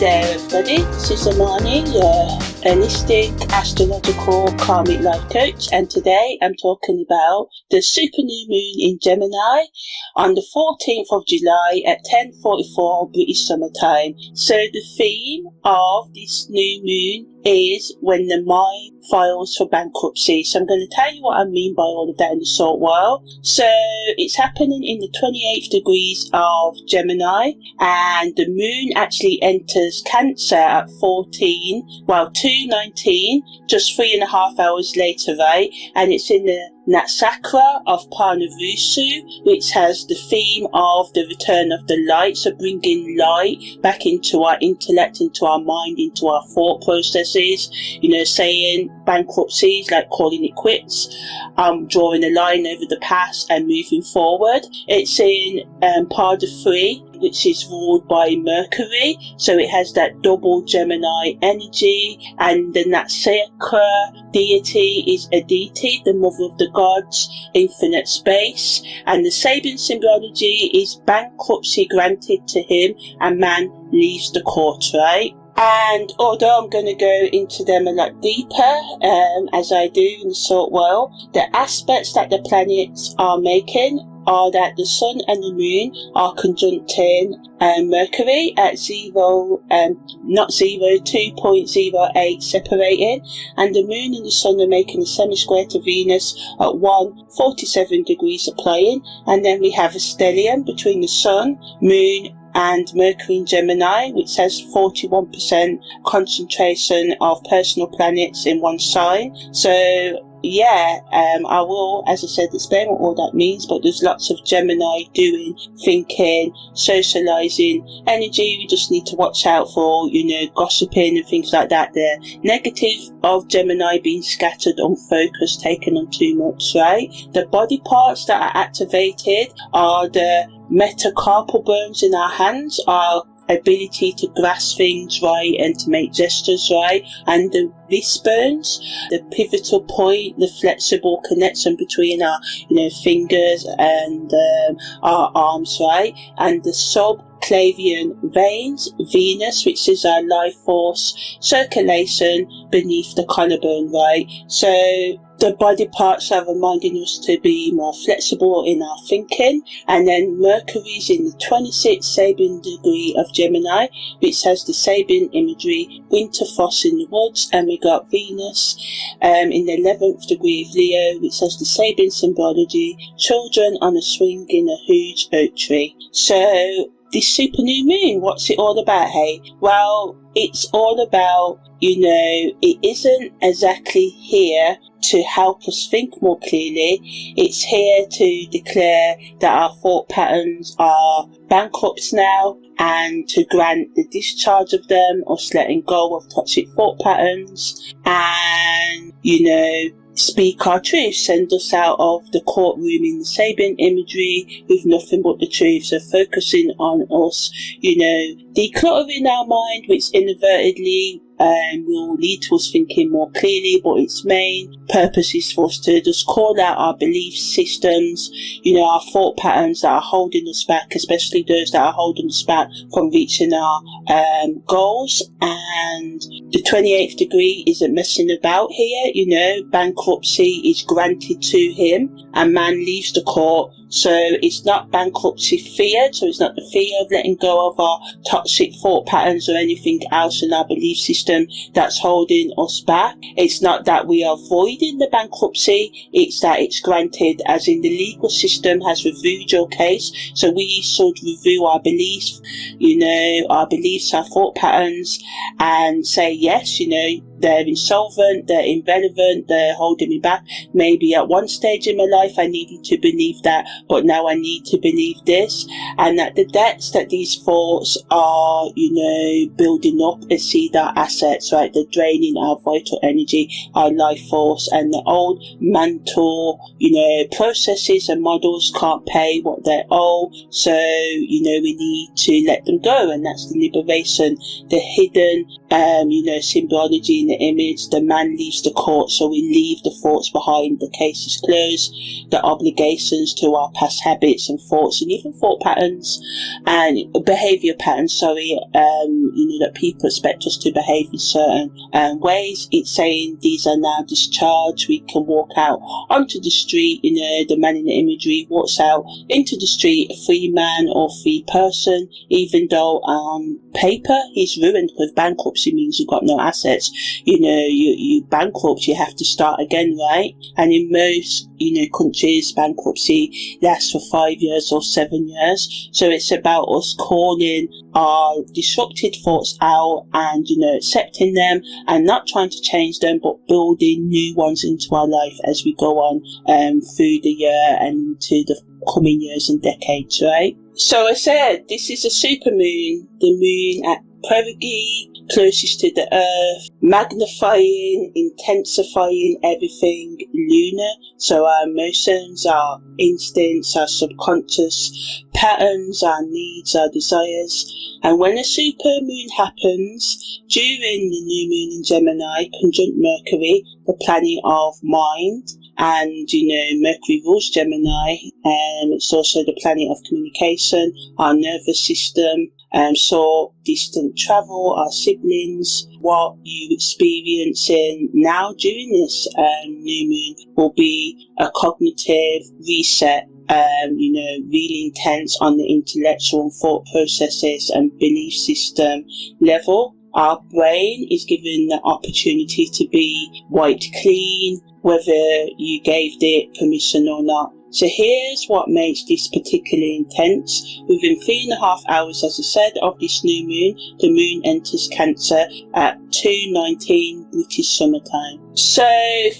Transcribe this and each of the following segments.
there everybody, this is Imani, your holistic, astrological, karmic life coach, and today I'm talking about the super new moon in Gemini on the 14th of July at 10:44 British Summer Time. So the theme of this new moon is when the mind files for bankruptcy. So I'm going to tell you what I mean by all of that in a short while. So it's happening in the 28th degrees of Gemini, and the moon actually enters Cancer at 2:19, just 3.5 hours later, right? And it's in the Naksatra of Punarvasu, which has the theme of the return of the light, so bringing light back into our intellect, into our mind, into our thought processes, saying bankruptcy is like calling it quits, drawing a line over the past and moving forward. It's in Pada 3, which is ruled by Mercury, so it has that double Gemini energy, and the Naksatra deity is Aditi, the mother of the gods, infinite space, and the Sabian symbology is bankruptcy granted to him and man leaves the court, right? And although I'm going to go into them a lot deeper, as I do in a short while, the aspects that the planets are making are that the sun and the moon are conjuncting Mercury at 2.08 separating, and the moon and the sun are making a semi-square to Venus at 1:47 degrees applying, and then we have a stellium between the sun, moon and Mercury in Gemini, which has 41% concentration of personal planets in one sign. So I will, as I said, explain what all that means, but there's lots of Gemini doing, thinking, socializing energy. We just need to watch out for, gossiping and things like that. The negative of Gemini being scattered, unfocused, taken on too much, right? The body parts that are activated are the metacarpal bones in our hands, our ability to grasp things right and to make gestures right, and the wrist bones, the pivotal point, the flexible connection between our fingers and our arms, right, and the subclavian veins, Venus, which is our life force circulation beneath the collarbone, right? So the body parts are reminding us to be more flexible in our thinking. And then Mercury's in the 26th Sabian degree of Gemini, which has the Sabian imagery, winter frost in the woods. And we got Venus in the 11th degree of Leo, which has the Sabian symbology, children on a swing in a huge oak tree. So this super new moon, what's it all about, hey? Well, it's all about, it isn't exactly here to help us think more clearly. It's here to declare that our thought patterns are bankrupt now, and to grant the discharge of them, us letting go of toxic thought patterns, and, speak our truth, send us out of the courtroom in the Sabian imagery with nothing but the truth. So focusing on us, decluttering our mind, which inadvertently will lead to us thinking more clearly, but its main purpose is for us to just call out our belief systems, our thought patterns that are holding us back, especially those that are holding us back from reaching our goals. And the 28th degree isn't messing about here, bankruptcy is granted to him and man leaves the court. So it's not bankruptcy feared, so it's not the fear of letting go of our toxic thought patterns or anything else in our belief system that's holding us back. It's not that we are avoiding the bankruptcy, it's that it's granted, as in the legal system has reviewed your case. So we should review our beliefs, our beliefs, our thought patterns, and say, yes, they're insolvent, they're irrelevant, they're holding me back. Maybe at one stage in my life I needed to believe that, but now I need to believe this. And that the debts that these thoughts are, building up exceed our assets, right? They're draining our vital energy, our life force, and the old mental, processes and models can't pay what they owe. So, we need to let them go, and that's the liberation, the hidden, symbology in the image, the man leaves the court, so we leave the thoughts behind, the case is closed, the obligations to our past habits and thoughts, and even thought patterns and behaviour patterns, that people expect us to behave in certain ways. It's saying these are now discharged. We can walk out onto the street, the man in the imagery walks out into the street, a free man or free person, even though on paper he's ruined, because bankruptcy means you've got no assets. You bankrupt, you have to start again, right? And in most countries, bankruptcy lasts for 5 years or 7 years. So it's about us calling our disrupted thoughts out and accepting them and not trying to change them, but building new ones into our life as we go on through the year and into the coming years and decades, right? So I said this is a supermoon, the moon at perigee, closest to the earth, magnifying, intensifying everything lunar. So our emotions, our instincts, our subconscious patterns, our needs, our desires. And when a supermoon happens during the new moon in Gemini, conjunct Mercury, the planet of mind, and Mercury rules Gemini, and it's also the planet of communication, our nervous system, so distant travel, our siblings. What you experiencing now during this new moon will be a cognitive reset, really intense on the intellectual and thought processes and belief system level. Our brain is given the opportunity to be wiped clean, whether you gave it permission or not. So here's what makes this particularly intense. Within 3.5 hours, as I said, of this new moon, the moon enters Cancer at 2:19 British summertime. So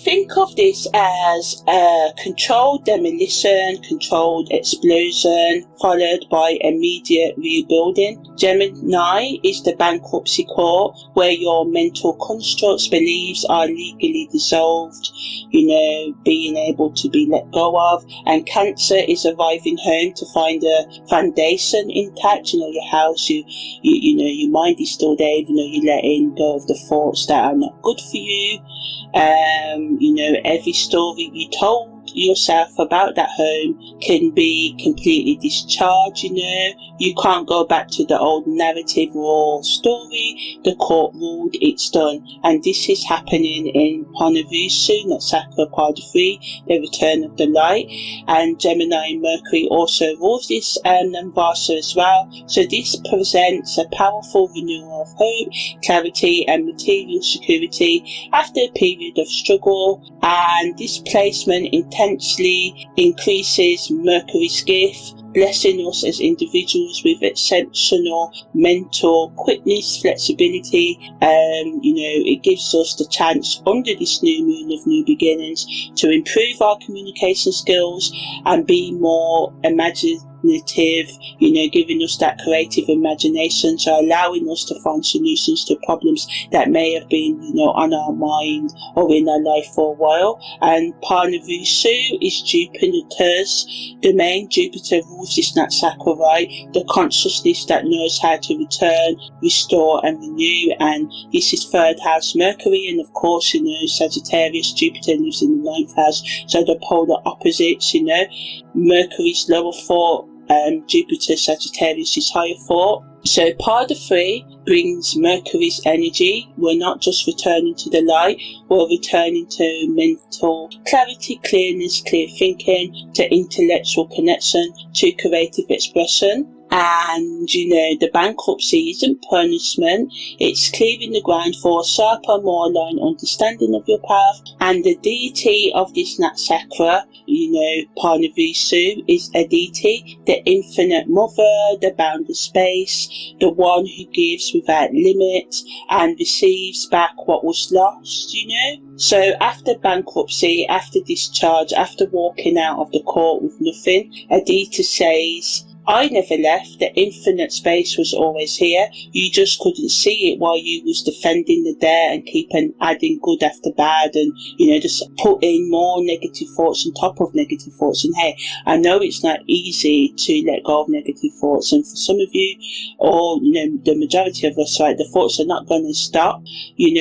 think of this as a controlled demolition, controlled explosion, followed by immediate rebuilding. Gemini is the bankruptcy court, where your mental constructs, beliefs are legally dissolved, being able to be let go of. And Cancer is arriving home to find a foundation intact, your house, your mind is still there, even though you're letting go of the thoughts that are not good for you. Every story you told yourself about that home can be completely discharged. You can't go back to the old narrative or story. The court ruled, it's done. And this is happening in Punarvasu, not Sakura Part 3, the return of the light. And Gemini and Mercury also rules this Punarvasu as well. So this presents a powerful renewal of hope, clarity and material security after a period of struggle. And this placement intensely increases Mercury's gift, blessing us as individuals with exceptional mental quickness, flexibility. It gives us the chance under this new moon of new beginnings to improve our communication skills and be more imaginative, giving us that creative imagination, so allowing us to find solutions to problems that may have been, on our mind or in our life for a while. And Punarvasu is Jupiter's domain. Jupiter rules this Naksatra, right? The consciousness that knows how to return, restore and renew. And this is 3rd house Mercury, and of course, Sagittarius, Jupiter lives in the 9th house, so the polar opposites. Mercury's lower thought, Jupiter, Sagittarius is higher thought. So part 3 brings Mercury's energy. We're not just returning to the light, we're returning to mental clarity, clearness, clear thinking, to intellectual connection, to creative expression. And the bankruptcy isn't punishment, it's clearing the ground for a sharper, more aligned understanding of your path. And the deity of this Naksatra, Punarvasu, is Aditi, the infinite mother, the boundless space, the one who gives without limit and receives back what was lost. So after bankruptcy, after discharge, after walking out of the court with nothing, Aditi says, I never left. The infinite space was always here. You just couldn't see it while you was defending the there and keeping adding good after bad, and just putting more negative thoughts on top of negative thoughts. And hey, I know it's not easy to let go of negative thoughts, and for some of you, or the majority of us, right, the thoughts are not going to stop,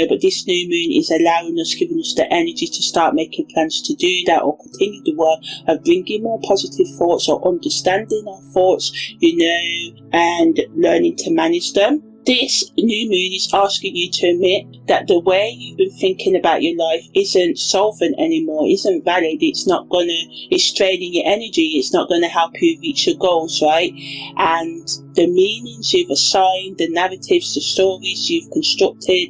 but this new moon is allowing us, giving us the energy to start making plans to do that, or continue the work of bringing more positive thoughts, or understanding our thoughts, and learning to manage them. This new moon is asking you to admit that the way you've been thinking about your life isn't solvent anymore, isn't valid. It's draining your energy. It's not going to help you reach your goals, right? And the meanings you've assigned, the narratives, the stories you've constructed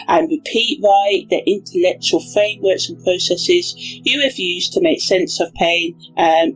and repeat, right, the intellectual frameworks and processes you have used to make sense of pain,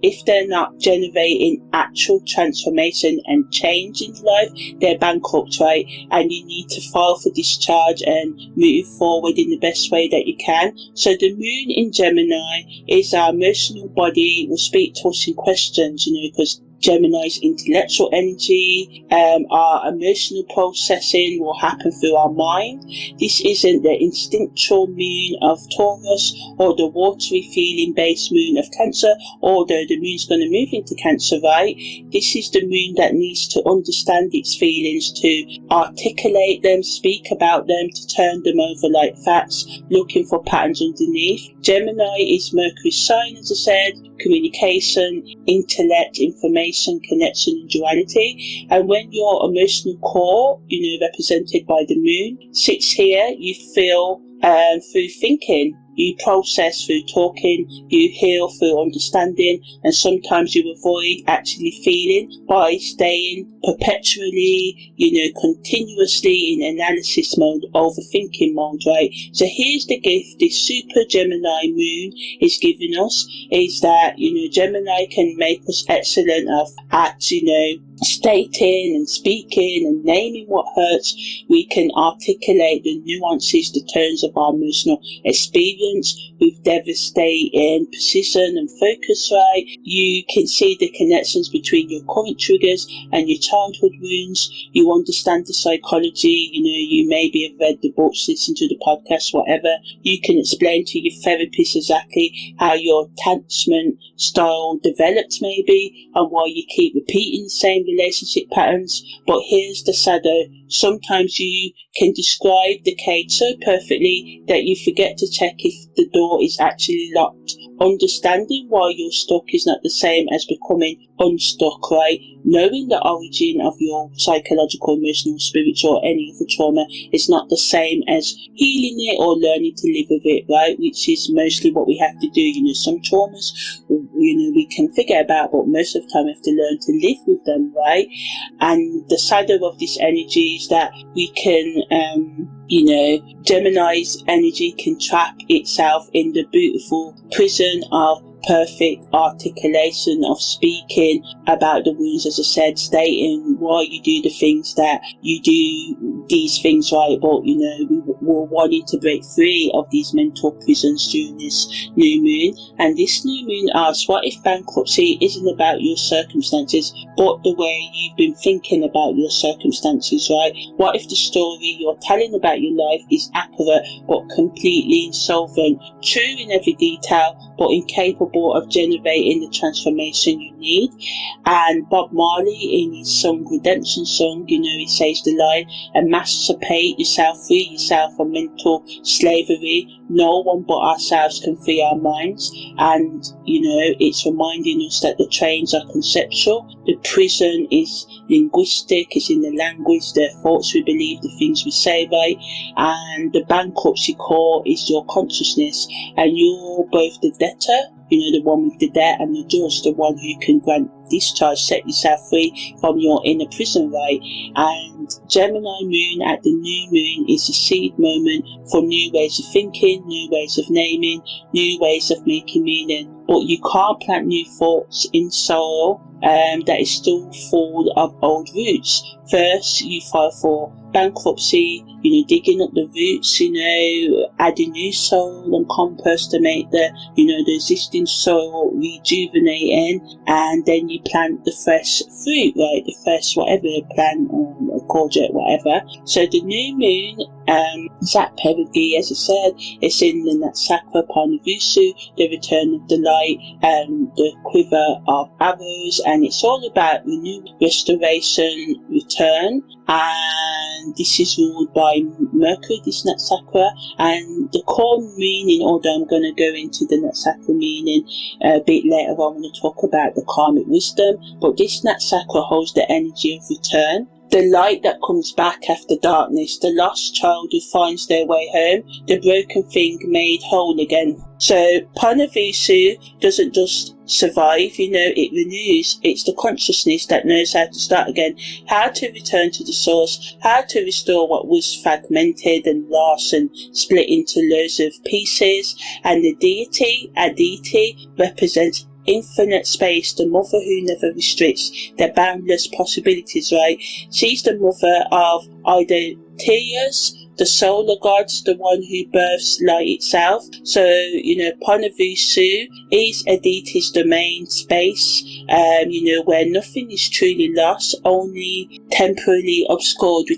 if they're not generating actual transformation and change in life, they're bankrupt, right? And you need to file for discharge and move forward in the best way that you can. So the moon in Gemini is our emotional body, will speak to us in questions, because Gemini's intellectual energy, our emotional processing will happen through our mind. This isn't the instinctual moon of Taurus or the watery feeling based moon of Cancer, although the moon's going to move into Cancer, right? This is the moon that needs to understand its feelings, to articulate them, speak about them, to turn them over like facts, looking for patterns underneath. Gemini is Mercury's sign, as I said, communication, intellect, information, connection and duality. And when your emotional core, represented by the moon, sits here, you feel through thinking, you process through talking, you heal through understanding, and sometimes you avoid actually feeling by staying perpetually, continuously in analysis mode, overthinking mode, right? So here's the gift this super Gemini moon is giving us, is that, Gemini can make us excellent at stating and speaking and naming what hurts. We can articulate the nuances, the turns of our emotional experience with devastating precision and focus, right? You can see the connections between your current triggers and your childhood wounds. You understand the psychology, you maybe have read the books, listened to the podcast, whatever. You can explain to your therapist exactly how your attachment style developed maybe, and why you keep repeating the same relationship patterns. But here's the shadow. Sometimes you can describe the cage so perfectly that you forget to check if the door is actually locked. Understanding why you're stuck is not the same as becoming unstuck, right? Knowing the origin of your psychological, emotional, spiritual, or any other trauma is not the same as healing it or learning to live with it, right? Which is mostly what we have to do. Some traumas, we can figure about, but most of the time we have to learn to live with them, right? And the shadow of this energy is that we can, Gemini's energy can trap itself in the beautiful prison of perfect articulation of speaking about the wounds, as I said, stating why you do the things that you do, these things, right? But we're wanting to break free of these mental prisons during this new moon. And this new moon asks, what if bankruptcy isn't about your circumstances but the way you've been thinking about your circumstances, right? What if the story you're telling about your life is accurate but completely insolvent, true in every detail but incapable of generating the transformation you need? And Bob Marley, in his song Redemption Song, he says the line, emancipate yourself, free yourself from mental slavery. No one but ourselves can free our minds. And it's reminding us that the trains are conceptual, the prison is linguistic, it's in the language, the thoughts we believe, the things we say, right? And the bankruptcy core is your consciousness, and you're both the debtor, the one with the debt, and the judge, the one who can grant discharge, set yourself free from your inner prison, right? And Gemini moon at the new moon is a seed moment for new ways of thinking, new ways of naming, new ways of making meaning. but you can't plant new thoughts in soil that is still full of old roots. First, you file for bankruptcy, digging up the roots, adding new soil and compost to make the existing soil rejuvenating, and then you plant the fresh fruit, right? The fresh whatever plant or courgette, whatever. So the new moon, Zat Perigi, as I said, it's in the Natsakra Punarvasu, the return of the light, the quiver of arrows, and it's all about renewal, restoration, return, and this is ruled by Mercury, this Natsakra, and the core meaning, although I'm going to go into the Natsakra meaning a bit later on when I talk about the karmic wisdom, but this Natsakra holds the energy of return. The light that comes back after darkness, the lost child who finds their way home, the broken thing made whole again. So Punarvasu doesn't just survive, it renews. It's the consciousness that knows how to start again, how to return to the source, how to restore what was fragmented and lost and split into loads of pieces. And the deity, Aditi, represents infinite space, the mother who never restricts, the boundless possibilities, right? She's the mother of Sagittarius, the solar gods, the one who births light itself. So, Punarvasu is Aditi's domain space, where nothing is truly lost, only temporarily obscured. We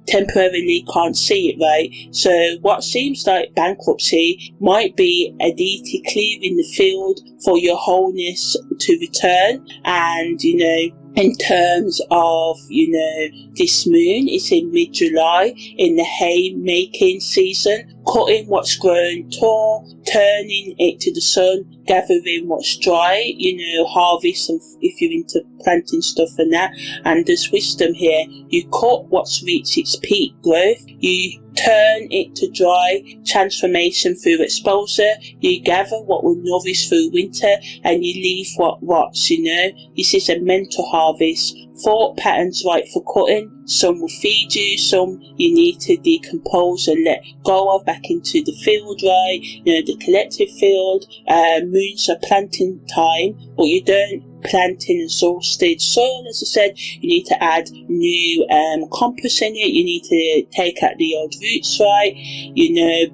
temporarily can't see it, right? So what seems like bankruptcy might be Aditi clearing the field for your wholeness to return. And, in terms of, this moon, it's in mid-July, in the hay-making season, cutting what's grown tall, turning it to the sun, gathering what's dry, harvest, and if you're into planting stuff and that. And there's wisdom here. You cut what's reached its peak growth, you turn it to dry, transformation through exposure, you gather what will nourish through winter, and you leave what rots, This is a mental harvest. Thought patterns right for cutting. Some will feed you, some you need to decompose and let go of back into the field, right? The collective field. Moons are planting time, but you don't plant in exhausted soil. As I said, you need to add new compost in it. You need to take out the old roots, right?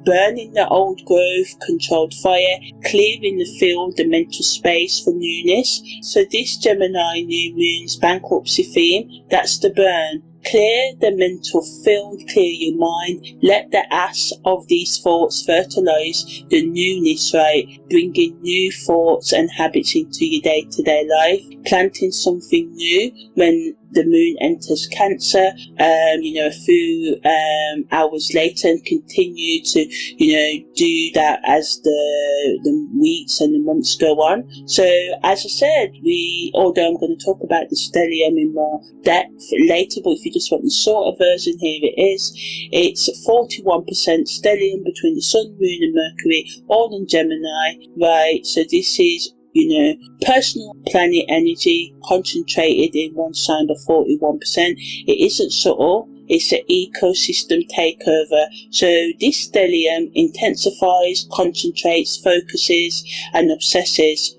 Burning the old growth, controlled fire, clearing the field, the mental space for newness. So this Gemini new moon's bankruptcy theme, that's the burn. Clear the mental field, clear your mind, let the ash of these thoughts fertilize the newness, right? Bringing new thoughts and habits into your day-to-day life, planting something new when the moon enters Cancer, a few hours later, and continue to, do that as the weeks and the months go on. So, as I said, although I'm going to talk about the stellium in more depth later, but if you just want the shorter version, here it is. It's 41% stellium between the Sun, Moon and Mercury, all in Gemini, right? So this is personal planet energy concentrated in one sign by 41%. It isn't subtle. It's an ecosystem takeover. So this stellium intensifies, concentrates, focuses and obsesses.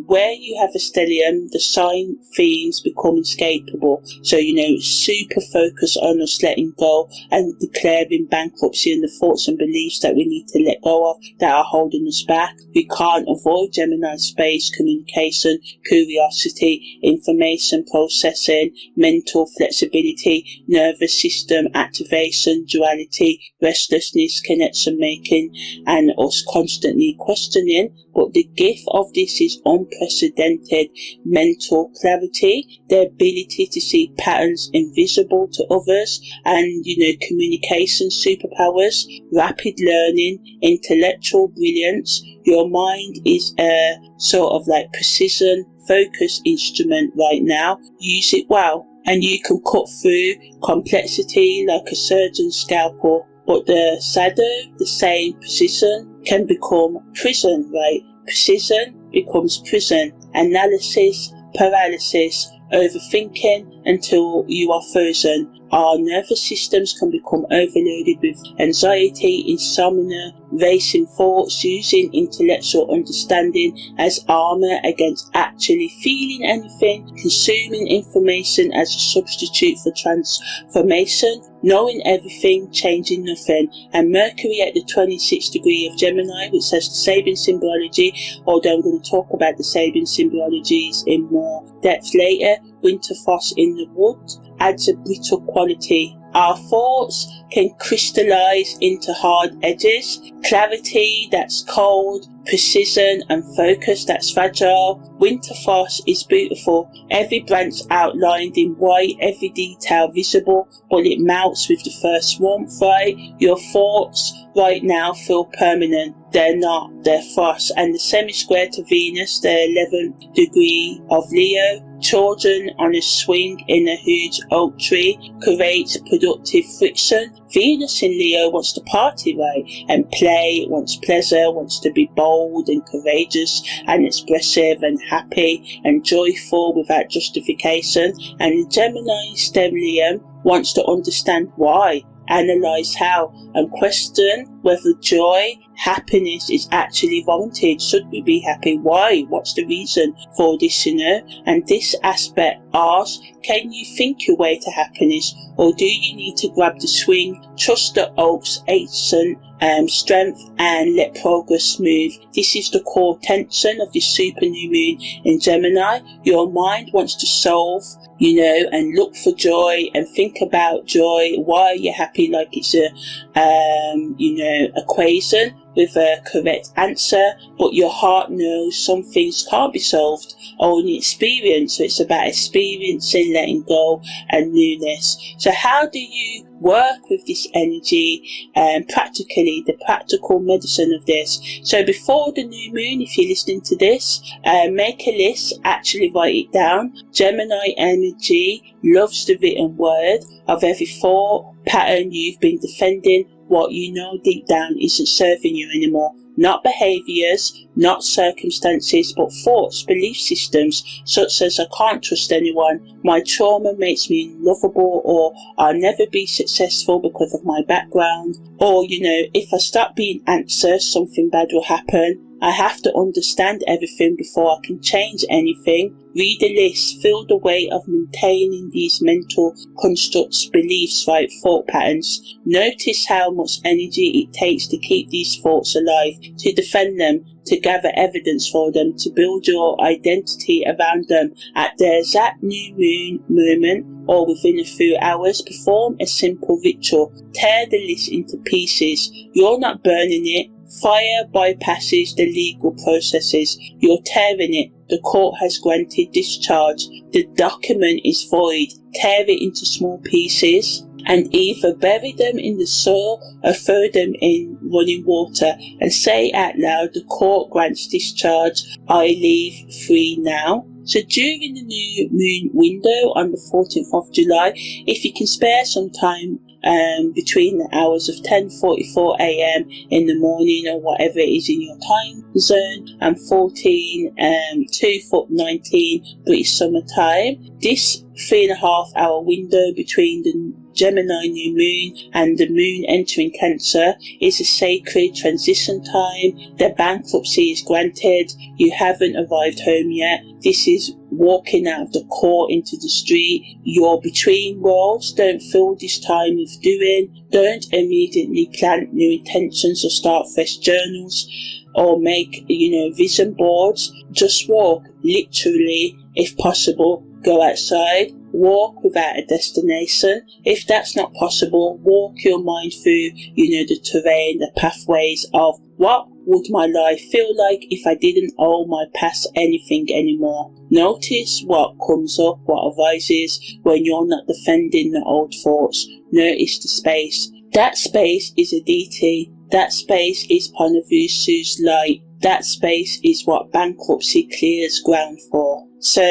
Where you have a stellium, the sign themes become escapable. So, super focus on us letting go and declaring bankruptcy and the thoughts and beliefs that we need to let go of that are holding us back. We can't avoid Gemini space, communication, curiosity, information processing, mental flexibility, nervous system activation, duality, restlessness, connection making, and us constantly questioning. But the gift of this is unprecedented mental clarity, the ability to see patterns invisible to others, and, communication superpowers, rapid learning, intellectual brilliance. Your mind is a sort of like precision focus instrument right now. Use it well, and you can cut through complexity like a surgeon's scalpel. But the shadow, the same precision, can become prison, right? Precision becomes prison. Analysis, paralysis, overthinking until you are frozen. Our nervous systems can become overloaded with anxiety, insomnia, racing thoughts, using intellectual understanding as armour against actually feeling anything, consuming information as a substitute for transformation, knowing everything, changing nothing. And Mercury at the 26th degree of Gemini, which says the Sabian symbology, although I'm going to talk about the Sabian symbologies in more depth later. Winter frost in the wood adds a brittle quality. Our thoughts can crystallize into hard edges, clarity that's cold, precision and focus that's fragile. Winter frost is beautiful, every branch outlined in white, every detail visible, but it melts with the first warmth, right? Your thoughts right now feel permanent. They're not, they're frost. And the semi-square to Venus, the 11th degree of Leo, children on a swing in a huge oak tree creates productive friction. Venus in Leo wants to party, right, and play, wants pleasure, wants to be bold and courageous and expressive and happy and joyful without justification. And the Gemini stellium wants to understand why, analyse how, and question whether joy, happiness is actually warranted. Should we be happy? Why? What's the reason for this, And this aspect asks, can you think your way to happiness, or do you need to grab the swing, trust the oak's ancient strength and let progress move? This is the core tension of this super new moon in Gemini. Your mind wants to solve, and look for joy and think about joy. Why are you happy? Like it's a, equation with a correct answer, but your heart knows some things can't be solved, only experience. So it's about experiencing, letting go and newness. So how do you work with this energy practically, the practical medicine of this? So before the new moon, if you're listening to this, make a list, actually write it down. Gemini energy loves the written word of every thought pattern you've been defending, what you know deep down isn't serving you anymore. Not behaviours, not circumstances, but thoughts, belief systems, such as I can't trust anyone, my trauma makes me unlovable, or I'll never be successful because of my background, or, if I start being anxious, something bad will happen. I have to understand everything before I can change anything. Read the list, feel the weight of maintaining these mental constructs, beliefs, right, thought patterns. Notice how much energy it takes to keep these thoughts alive, to defend them, to gather evidence for them, to build your identity around them. At the exact new moon moment, or within a few hours, perform a simple ritual. Tear the list into pieces. You're not burning it. Fire bypasses the legal processes. You're tearing it. The court has granted discharge. The document is void. Tear it into small pieces and either bury them in the soil or throw them in running water and say out loud, the court grants discharge. I leave free now. So during the new moon window on the 14th of July, if you can spare some time between the hours of 10:44 a.m. in the morning or whatever it is in your time zone and 2:19 British summer time, this 3.5 hour window between the Gemini new moon and the moon entering Cancer is a sacred transition time. The bankruptcy is granted. You haven't arrived home yet. This is walking out of the court into the street. You're between worlds. Don't fill this time with doing. Don't immediately plant new intentions or start fresh journals or make, vision boards. Just walk, literally, if possible. Go outside. Walk without a destination. If that's not possible, walk your mind through, the terrain, the pathways of what would my life feel like if I didn't owe my past anything anymore. Notice what comes up, what arises when you're not defending the old thoughts. Notice the space. That space is a deity. That space is Punarvasu's light. That space is what bankruptcy clears ground for. So,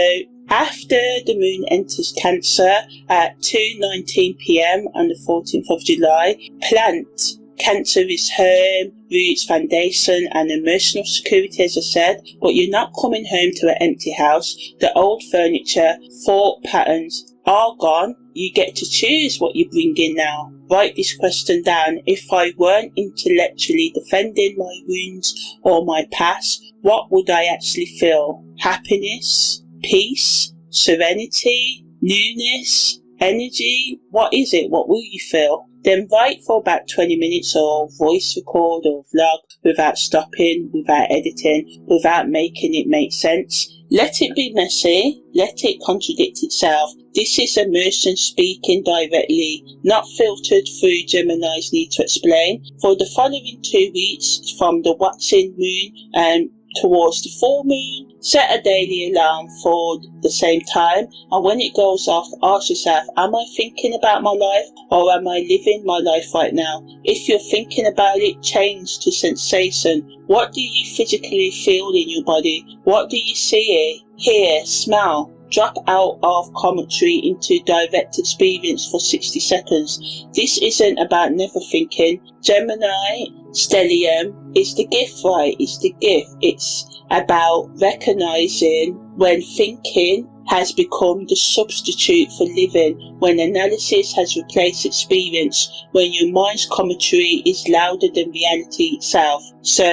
after the moon enters Cancer at 2:19 p.m. on the 14th of July, plant. Cancer is home, roots, foundation and emotional security, as I said, but you're not coming home to an empty house. The old furniture, thought patterns are gone. You get to choose what you bring in now. Write this question down. If I weren't intellectually defending my wounds or my past, what would I actually feel? Happiness, peace, serenity, newness, energy? What is it? What will you feel? Then write for about 20 minutes or voice record or vlog without stopping, without editing, without making it make sense. Let it be messy, let it contradict itself. This is immersion speaking directly, not filtered through Gemini's need to explain. For the following 2 weeks, from the waxing moon towards the full moon, set a daily alarm for the same time, and when it goes off, ask yourself, am I thinking about my life or am I living my life right now? If you're thinking about it, change to sensation. What do you physically feel in your body? What do you see, hear, smell? Drop out of commentary into direct experience for 60 seconds. This isn't about never thinking. Gemini stellium is the gift, right? It's the gift. It's about recognizing when thinking has become the substitute for living, when analysis has replaced experience, when your mind's commentary is louder than reality itself. So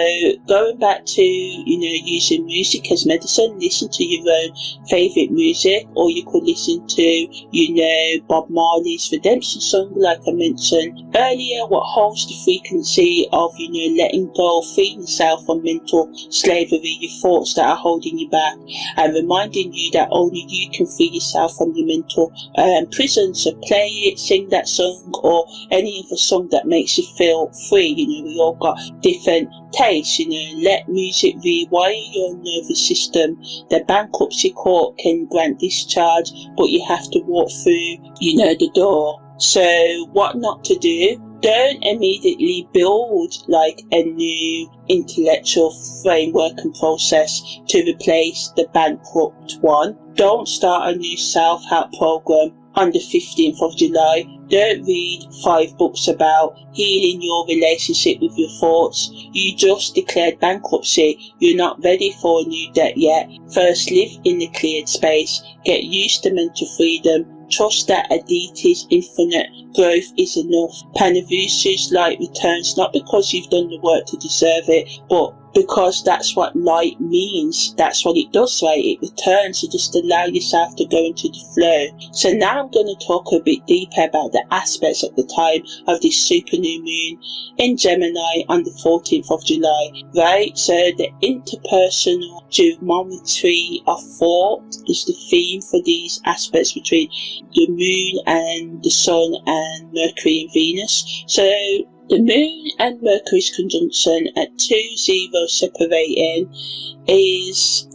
going back to, using music as medicine, listen to your own favourite music, or you could listen to, Bob Marley's Redemption song, like I mentioned earlier, what holds the frequency of, letting go, freeing yourself from mental slavery, your thoughts that are holding you back, and reminding you that only you can free yourself from your mental prison. So play it, sing that song, or any other song that makes you feel free. We all got different tastes. Let music rewire your nervous system. The bankruptcy court can grant discharge, but you have to walk through, the door. So what not to do? Don't immediately build like a new intellectual framework and process to replace the bankrupt one. Don't start a new self-help program on the 15th of July. Don't read 5 books about healing your relationship with your thoughts. You just declared bankruptcy. You're not ready for a new debt yet. First, live in the cleared space. Get used to mental freedom. Trust that Aditi's infinite growth is enough. Punarvasu's light returns not because you've done the work to deserve it, but because that's what light means. That's what it does, right? It returns. So just allow yourself to go into the flow. So now I'm going to talk a bit deeper about the aspects at the time of this super new moon in Gemini on the 14th of July, right? So the interpersonal geometry of thought is the theme for these aspects between the moon and the sun and Mercury and Venus. So the moon and Mercury's conjunction at 2 zeros separating is,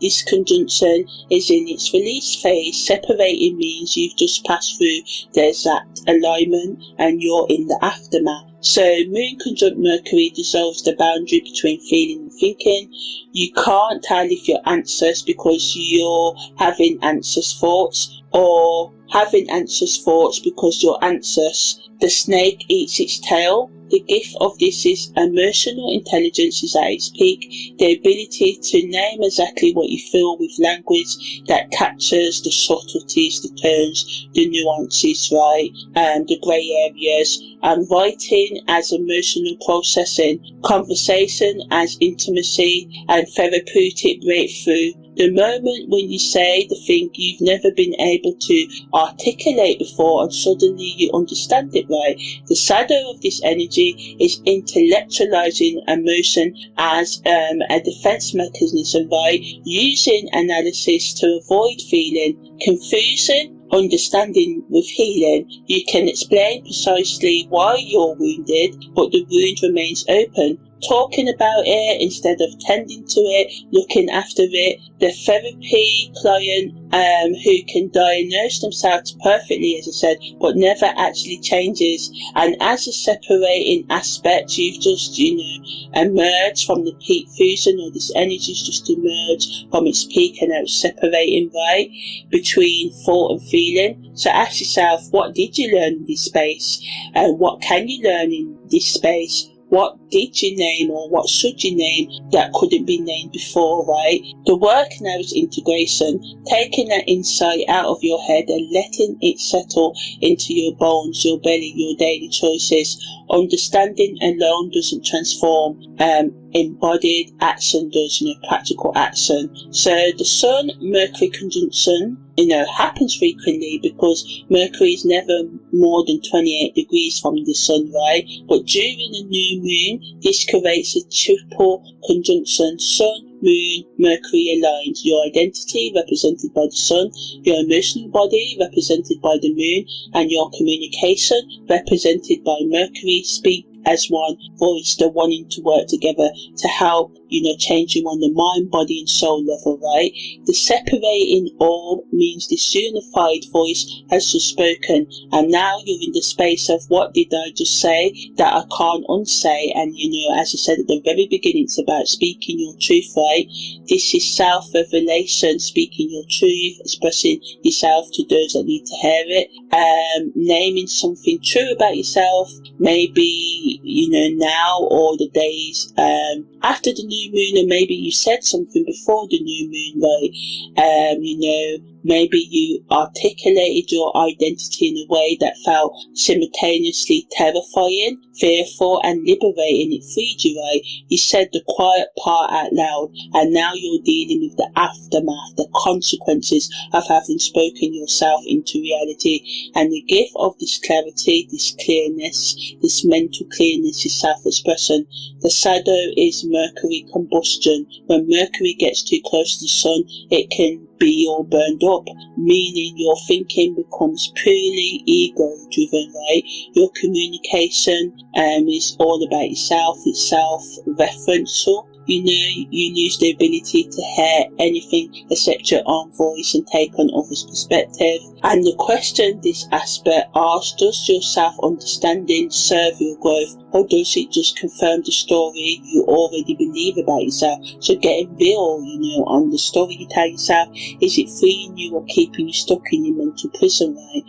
this conjunction is in its release phase. Separating means you've just passed through the exact alignment and you're in the aftermath. So moon conjunct Mercury dissolves the boundary between feeling and thinking. You can't tell if you're anxious because you're having anxious thoughts, or having anxious thoughts because you're anxious. The snake eats its tail. The gift of this is emotional intelligence is at its peak. The ability to name exactly what you feel with language that captures the subtleties, the tones, the nuances, right? And the grey areas. And writing as emotional processing, conversation as intimacy, and therapeutic breakthrough. The moment when you say the thing you've never been able to articulate before and suddenly you understand it, right? The shadow of this energy is intellectualizing emotion as a defense mechanism, right? Using analysis to avoid feeling confusion. Understanding with healing, you can explain precisely why you're wounded, but the wound remains open. Talking about it instead of tending to it, looking after it. The therapy client who can diagnose themselves perfectly, as I said, but never actually changes. And as a separating aspect, you've just, emerged from the peak fusion, or this energy's just emerged from its peak and now it's separating, right, between thought and feeling. So ask yourself, what did you learn in this space? And what can you learn in this space? what did you name or what should you name that couldn't be named before, right? The work now is integration, taking that insight out of your head and letting it settle into your bones, your belly, your daily choices. Understanding alone doesn't transform, embodied action does, practical action. So the Sun Mercury conjunction, happens frequently because Mercury is never more than 28 degrees from the Sun, right? But during the new moon, this creates a triple conjunction. Sun, Moon, Mercury aligns. Your identity, represented by the Sun, your emotional body, represented by the Moon, and your communication, represented by Mercury, speak as one voice. They're wanting to work together to help, changing on the mind, body and soul level, right? The separating orb means this unified voice has just spoken, and now you're in the space of what did I just say that I can't unsay. And as I said at the very beginning, it's about speaking your truth, right? This is self-revelation, speaking your truth, expressing yourself to those that need to hear it, naming something true about yourself, maybe now or the days after the new moon, and maybe you said something before the new moon, right? Maybe you articulated your identity in a way that felt simultaneously terrifying, fearful and liberating. It freed you, right? You said the quiet part out loud, and now you're dealing with the aftermath, the consequences of having spoken yourself into reality. And the gift of this clarity, this clearness, this mental clearness is self-expression. The shadow is Mercury combustion. When Mercury gets too close to the Sun, it can be all burned up, meaning your thinking becomes purely ego driven, right? Your communication is all about yourself, it's self-referential. You lose the ability to hear anything except your own voice and take on others' perspective. And the question this aspect asks, does your self-understanding serve your growth, or does it just confirm the story you already believe about yourself? So getting real, on the story you tell yourself, is it freeing you or keeping you stuck in your mental prison, right?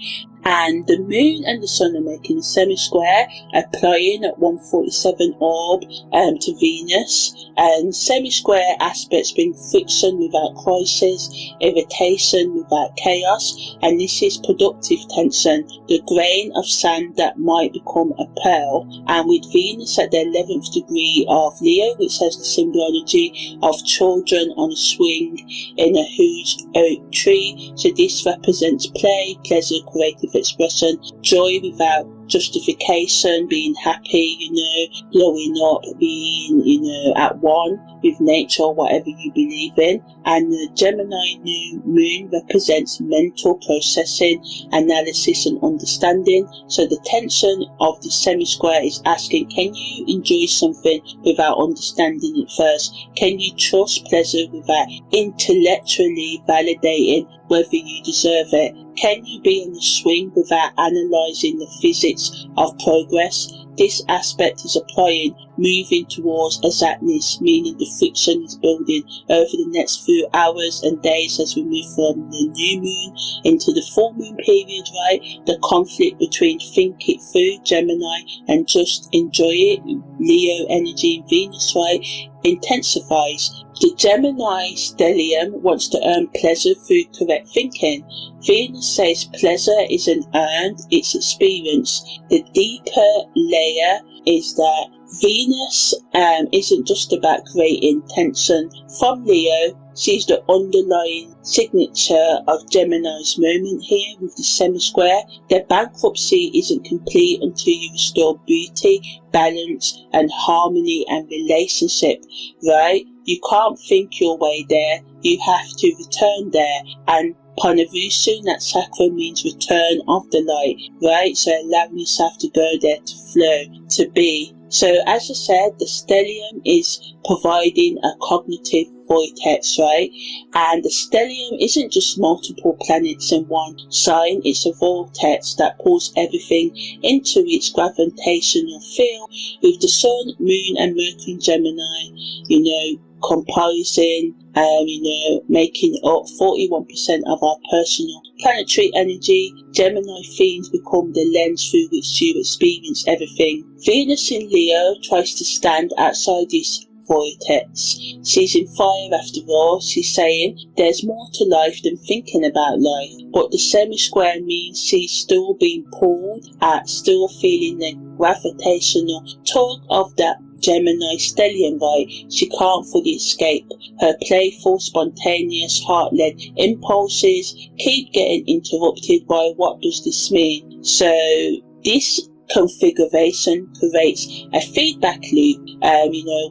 And the Moon and the Sun are making a semi-square, applying at 147 orb to Venus. And semi-square aspects bring friction without crisis, irritation without chaos, and this is productive tension, the grain of sand that might become a pearl. And with Venus at the 11th degree of Leo, which has the symbology of children on a swing in a huge oak tree, so this represents play, pleasure, creative expression, joy without justification, being happy, blowing up, being, at one with nature, whatever you believe in. And the Gemini new moon represents mental processing, analysis and understanding. So the tension of the semi-square is asking, can you enjoy something without understanding it first? Can you trust pleasure without intellectually validating whether you deserve it? Can you be on the swing without analysing the physics of progress? This aspect is applying, moving towards exactness, meaning the friction is building over the next few hours and days as we move from the new moon into the full moon period, right? The conflict between think it through, Gemini, and just enjoy it, Leo energy in Venus, right, intensifies. The Gemini stellium wants to earn pleasure through correct thinking. Venus says pleasure isn't earned, it's experienced. The deeper layer is that Venus isn't just about creating tension. From Leo, sees the underlying signature of Gemini's moment here with the semi-square. Their bankruptcy isn't complete until you restore beauty, balance and harmony and relationship, right? You can't think your way there, you have to return there. And Punarvasu, that chakra means return of the light, right? So allowing yourself to go there, to flow, to be. So as I said, the stellium is providing a cognitive vortex, right? And the stellium isn't just multiple planets in one sign, it's a vortex that pulls everything into its gravitational field, with the Sun, Moon and Mercury in Gemini, composing, making up 41% of our personal planetary energy. Gemini themes become the lens through which you experience everything. Venus in Leo tries to stand outside this vortex. She's in fire after all. She's saying there's more to life than thinking about life, but the semi-square means she's still being pulled at, still feeling the gravitational tug of that Gemini stellium, right? She can't fully escape. Her playful, spontaneous, heart-led impulses keep getting interrupted by what does this mean? So this configuration creates a feedback loop,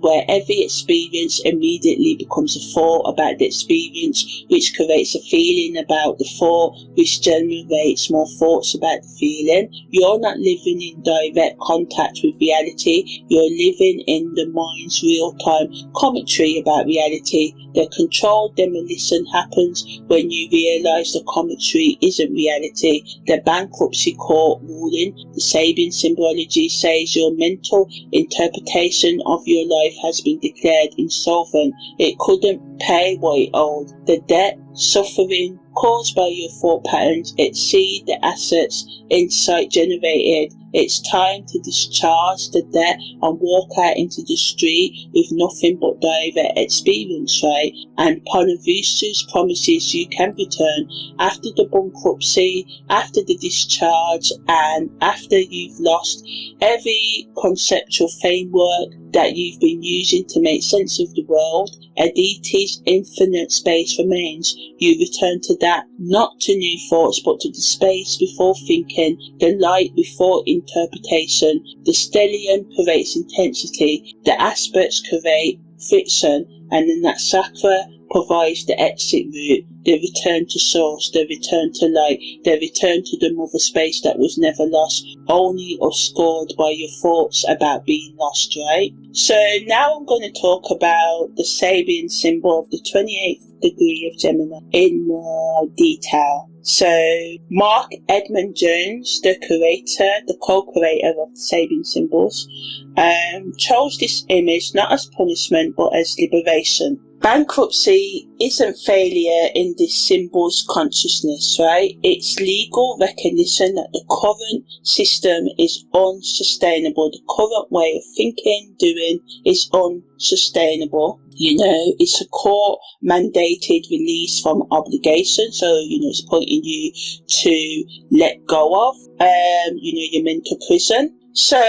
where every experience immediately becomes a thought about the experience, which creates a feeling about the thought, which generates more thoughts about the feeling. You're not living in direct contact with reality, you're living in the mind's real-time commentary about reality. The controlled demolition happens when you realise the commentary isn't reality. The bankruptcy court ruling, the Sabian symbology, says your mental interpretation of your life has been declared insolvent. It couldn't pay what it owed. The debt, suffering caused by your thought patterns exceed the assets insight generated. It's time to discharge the debt and walk out into the street with nothing but direct experience, right? And Punarvasu promises you can return after the bankruptcy, after the discharge, and after you've lost every conceptual framework that you've been using to make sense of the world. Aditi's infinite space remains. You return to that, not to new thoughts, but to the space before thinking, the light before interpretation. The stellium creates intensity, the aspects create friction, and then that chakra provides the exit route, the return to source, the return to light, the return to the mother space that was never lost, only obscured by your thoughts about being lost, right? So now I'm going to talk about the Sabian symbol of the 28th degree of Gemini in more detail. So Mark Edmund Jones, the co-creator of the Sabian symbols, chose this image not as punishment but as liberation. Bankruptcy isn't failure in this symbol's consciousness, right? It's legal recognition that the current system is unsustainable. The current way of thinking, doing is unsustainable. It's a court-mandated release from obligation. So, it's pointing you to let go of, your mental prison. So,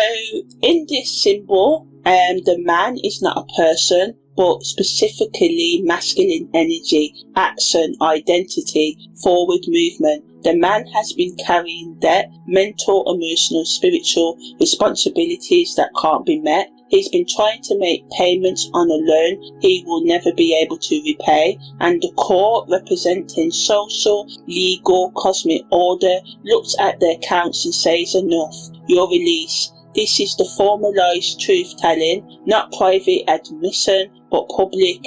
in this symbol, the man is not a person, but specifically masculine energy, action, identity, forward movement. The man has been carrying debt, mental, emotional, spiritual responsibilities that can't be met. He's been trying to make payments on a loan he will never be able to repay, and the court, representing social, legal, cosmic order, looks at the accounts and says enough, you're released. This is the formalized truth-telling, not private admission, but public,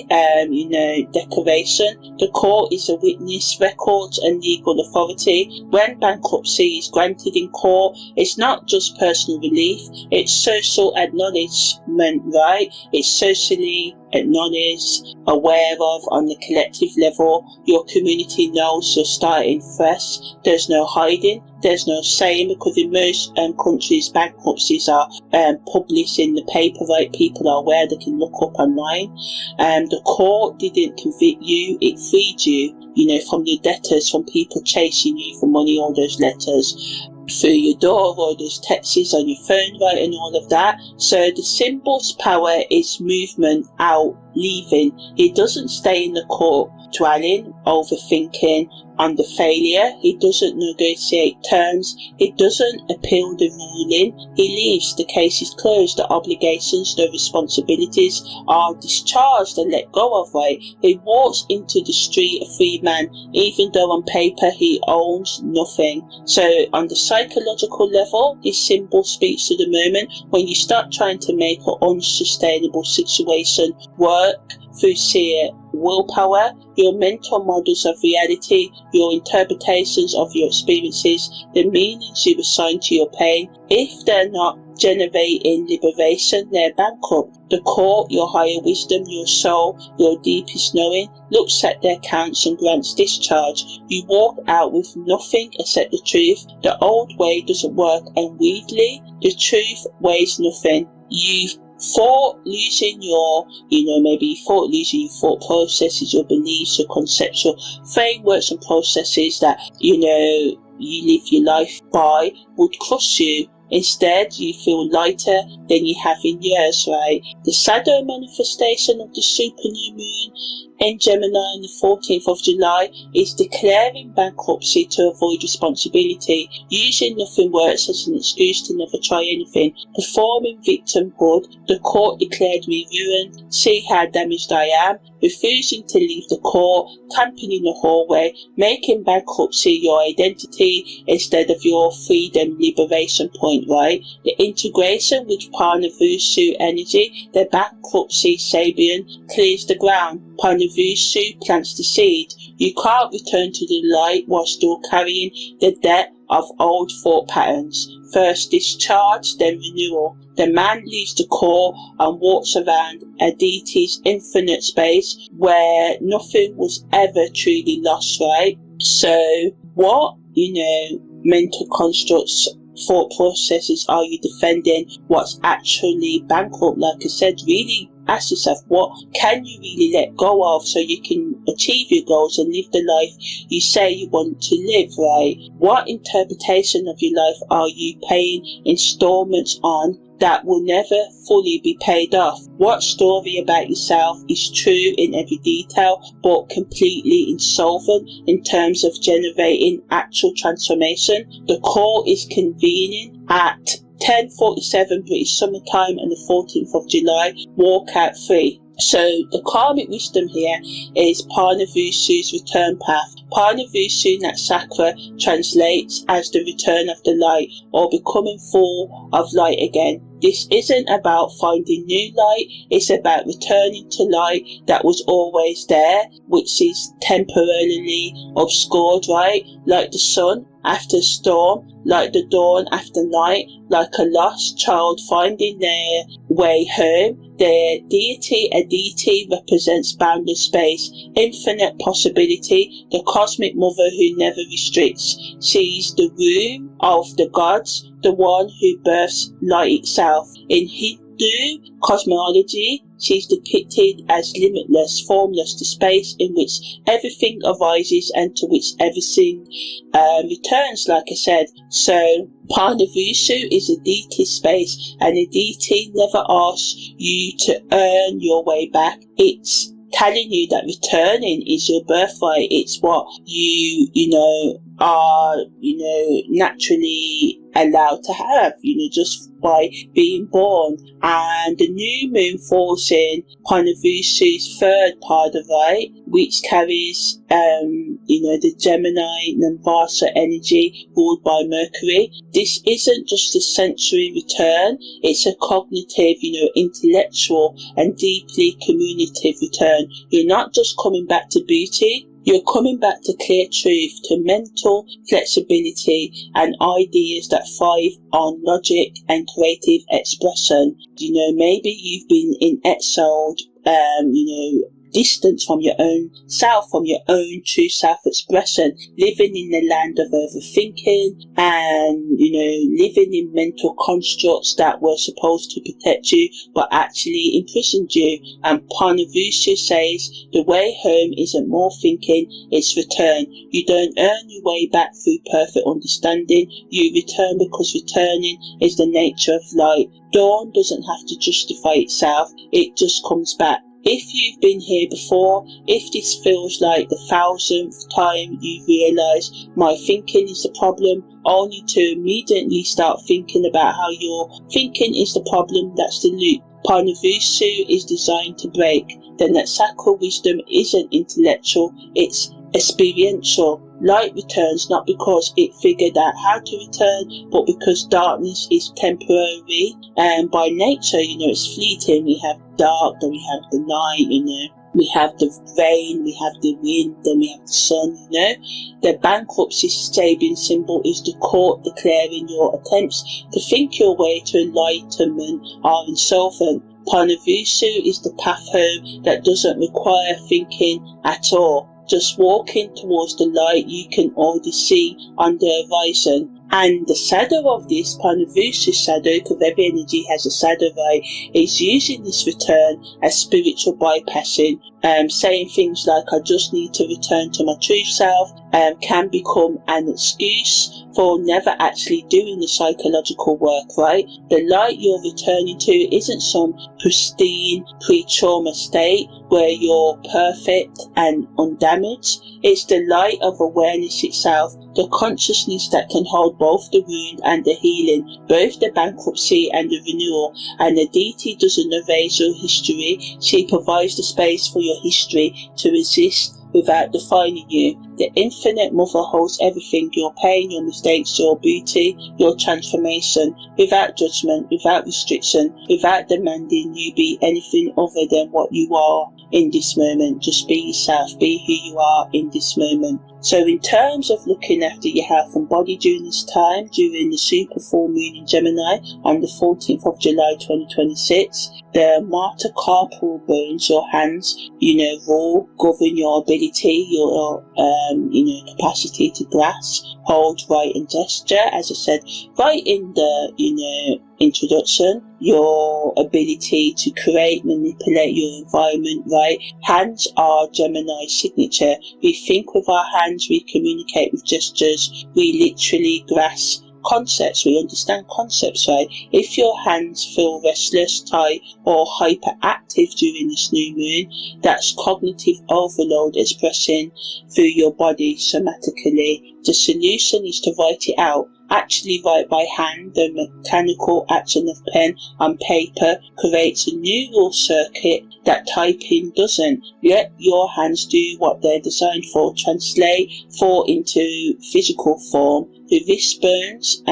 declaration. The court is a witness, records and legal authority. When bankruptcy is granted in court, it's not just personal relief, it's social acknowledgement, right? It's socially acknowledged, aware of on the collective level. Your community knows you're starting fresh. There's no hiding, there's no saying, because in most countries bankruptcies are published in the paper, right? People are aware, they can look up online. The court didn't convict you, it freed you, from your debtors, from people chasing you for money, all those letters through your door, all those texts on your phone, right, and all of that. So the symbol's power is movement out, leaving. It doesn't stay in the court dwelling, overthinking on the failure. He doesn't negotiate terms. He doesn't appeal the ruling. He leaves. The case is closed. The obligations, the responsibilities are discharged and let go of, right? He walks into the street a free man, even though on paper he owns nothing. So on the psychological level, this symbol speaks to the moment when you start trying to make an unsustainable situation work through sheer willpower. Your mental models of reality, your interpretations of your experiences, the meanings you assign to your pain, if they're not generating liberation, they're bankrupt. The court, your higher wisdom, your soul, your deepest knowing, looks at their accounts and grants discharge. You walk out with nothing except the truth. The old way doesn't work, and weirdly, the truth weighs nothing. You've thought losing your, maybe you thought losing your thought processes, your beliefs, your conceptual frameworks and processes that, you live your life by would crush you. Instead, you feel lighter than you have in years, right? The shadow manifestation of the super new moon in Gemini on the 14th of July is declaring bankruptcy to avoid responsibility, using nothing works as an excuse to never try anything, performing victimhood. The court declared me ruined, see how damaged I am, refusing to leave the court, camping in the hallway, making bankruptcy your identity instead of your freedom liberation point, right? The integration with Punarvasu energy, the bankruptcy Sabian clears the ground. Punarvasu plants the seed. You can't return to the light while still carrying the debt of old thought patterns. First discharge, then renewal. The man leaves the core and walks around a deity's infinite space where nothing was ever truly lost, right? So what, mental constructs, thought processes are you defending? What's actually bankrupt? Like I said, really ask yourself, what can you really let go of so you can achieve your goals and live the life you say you want to live, right? What interpretation of your life are you paying installments on that will never fully be paid off? What story about yourself is true in every detail but completely insolvent in terms of generating actual transformation? The call is convening at 10:47 British Summer Time on the 14th of July. Walk out free. So the karmic wisdom here is Punarvasu's return path. Punarvasu Naksatra translates as the return of the light, or becoming full of light again. This isn't about finding new light, it's about returning to light that was always there, which is temporarily obscured, right? Like the sun after a storm, like the dawn after night, like a lost child finding their way home. The deity, a deity, represents boundless space, infinite possibility, the cosmic mother who never restricts. She's the womb of the gods, the one who births light itself. In Hindu cosmology, she's depicted as limitless, formless, the space in which everything arises and to which everything returns, like I said. So Punarvasu is a deity space, and a deity never asks you to earn your way back. It's telling you that returning is your birthright. It's what you are, naturally allowed to have, just by being born. And the new moon falls in Punarvasu's third pada, right, which carries, the Gemini Punarvasu energy ruled by Mercury. This isn't just a sensory return, it's a cognitive, intellectual and deeply communicative return. You're not just coming back to beauty, you're coming back to clear truth, to mental flexibility and ideas that thrive on logic and creative expression. Maybe you've been in exiled, distance from your own self, from your own true self-expression, living in the land of overthinking and, living in mental constructs that were supposed to protect you but actually imprisoned you. And Punarvasu says the way home isn't more thinking, it's return. You don't earn your way back through perfect understanding, you return because returning is the nature of light. Dawn doesn't have to justify itself, it just comes back. If you've been here before, if this feels like the 1000th time you realise my thinking is the problem, only to immediately start thinking about how your thinking is the problem, that's the loop Punarvasu is designed to break. Then that sacral wisdom isn't intellectual, it's experiential. Light returns not because it figured out how to return, but because darkness is temporary and by nature, it's fleeting. We have dark, then we have the night, we have the rain, we have the wind, then we have the sun, you know. The bankruptcy Sabian symbol is the court declaring your attempts to think your way to enlightenment are insolvent. Punarvasu is the path home that doesn't require thinking at all. Just walking towards the light you can already see on the horizon. And the shadow of this, Punarvasu shadow, because every energy has a shadow, right, is using this return as spiritual bypassing, saying things like, I just need to return to my true self, can become an excuse for never actually doing the psychological work, right? The light you're returning to isn't some pristine pre-trauma state where you're perfect and undamaged. It's the light of awareness itself, the consciousness that can hold both the wound and the healing, both the bankruptcy and the renewal. And the deity doesn't erase your history, she provides the space for your history to exist without defining you. The infinite mother holds everything, your pain, your mistakes, your beauty, your transformation, without judgment, without restriction, without demanding you be anything other than what you are in this moment. Just be yourself, be who you are in this moment. So in terms of looking after your health and body during this time, during the super full moon in Gemini on the 14th of July 2026, the metacarpal bones, your hands, rule, govern your ability, your capacity to grasp, hold, write and gesture. As I said right in the introduction, your ability to create, manipulate your environment, right? Hands are Gemini's signature. We think with our hands, we communicate with gestures, we literally grasp concepts, we understand concepts, right? If your hands feel restless, tight or hyperactive during this new moon, that's cognitive overload expressing through your body somatically. The solution is to write it out. Actually write by hand. The mechanical action of pen on paper creates a neural circuit that typing doesn't. Let your hands do what they're designed for, translate thought into physical form. The wrist bones,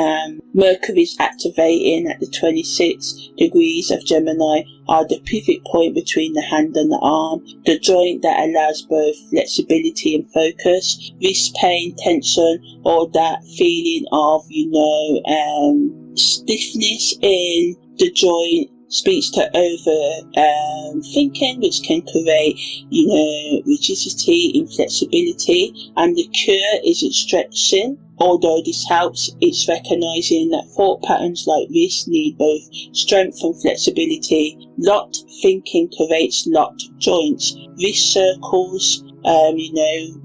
Mercury's activating at the 26 degrees of Gemini, are the pivot point between the hand and the arm, the joint that allows both flexibility and focus. Wrist pain, tension, or that feeling of, stiffness in the joint speaks to over thinking, which can create, rigidity, inflexibility, and the cure isn't stretching. Although this helps, it's recognizing that thought patterns like this need both strength and flexibility. Locked thinking creates locked joints. Wrist circles,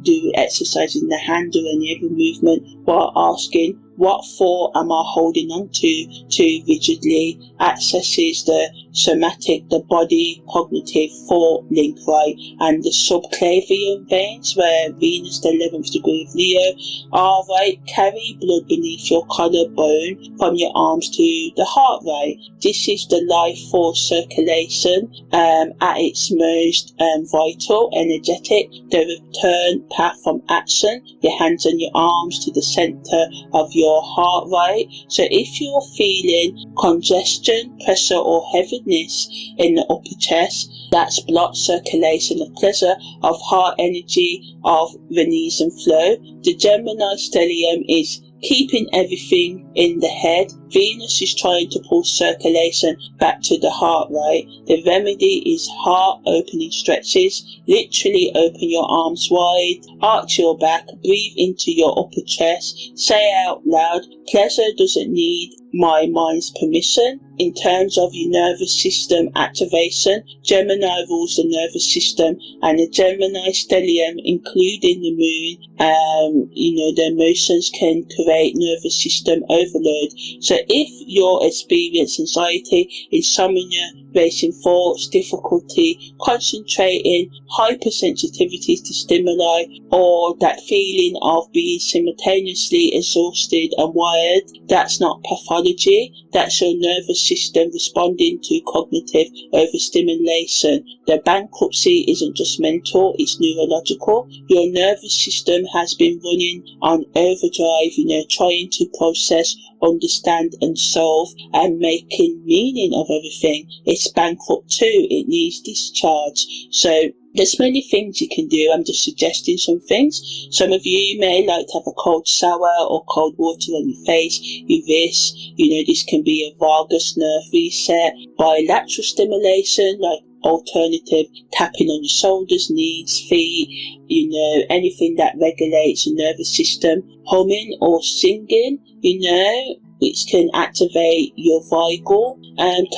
do exercise in the hand or any other movement while asking, what thought am I holding on to too rigidly? Accesses the somatic, the body, cognitive thought link, right? And the subclavian veins, where Venus, the 11th degree of Leo, are, right, carry blood beneath your collarbone from your arms to the heart, right? This is the life force circulation at its most vital, energetic, the return path from action, your hands and your arms to the center of your heart, right? So if you're feeling congestion, pressure or heaviness in the upper chest, that's blocked circulation of pleasure, of heart energy, of release and flow. The Gemini stellium is keeping everything in the head. Venus is trying to pull circulation back to the heart, right? The remedy is heart opening stretches. Literally open your arms wide, arch your back, breathe into your upper chest, say out loud, pleasure doesn't need my mind's permission. In terms of your nervous system activation, Gemini rules the nervous system, and the Gemini stellium, including the moon, the emotions can create nervous system overload. So if you're experiencing anxiety, insomnia, racing thoughts, difficulty concentrating, hypersensitivity to stimuli, or that feeling of being simultaneously exhausted and wired, that's not pathology, that's your nervous system responding to cognitive overstimulation. The bankruptcy isn't just mental, it's neurological. Your nervous system has been running on overdrive, trying to process, understand and solve and making meaning of everything. It's bankrupt too, it needs discharge. So There's many things you can do. I'm just suggesting some things. Some of you may like to have a cold shower or cold water on your face. This can be a vagus nerve reset, bilateral stimulation, like alternative tapping on your shoulders, knees, feet, anything that regulates your nervous system, humming or singing, which can activate your vagal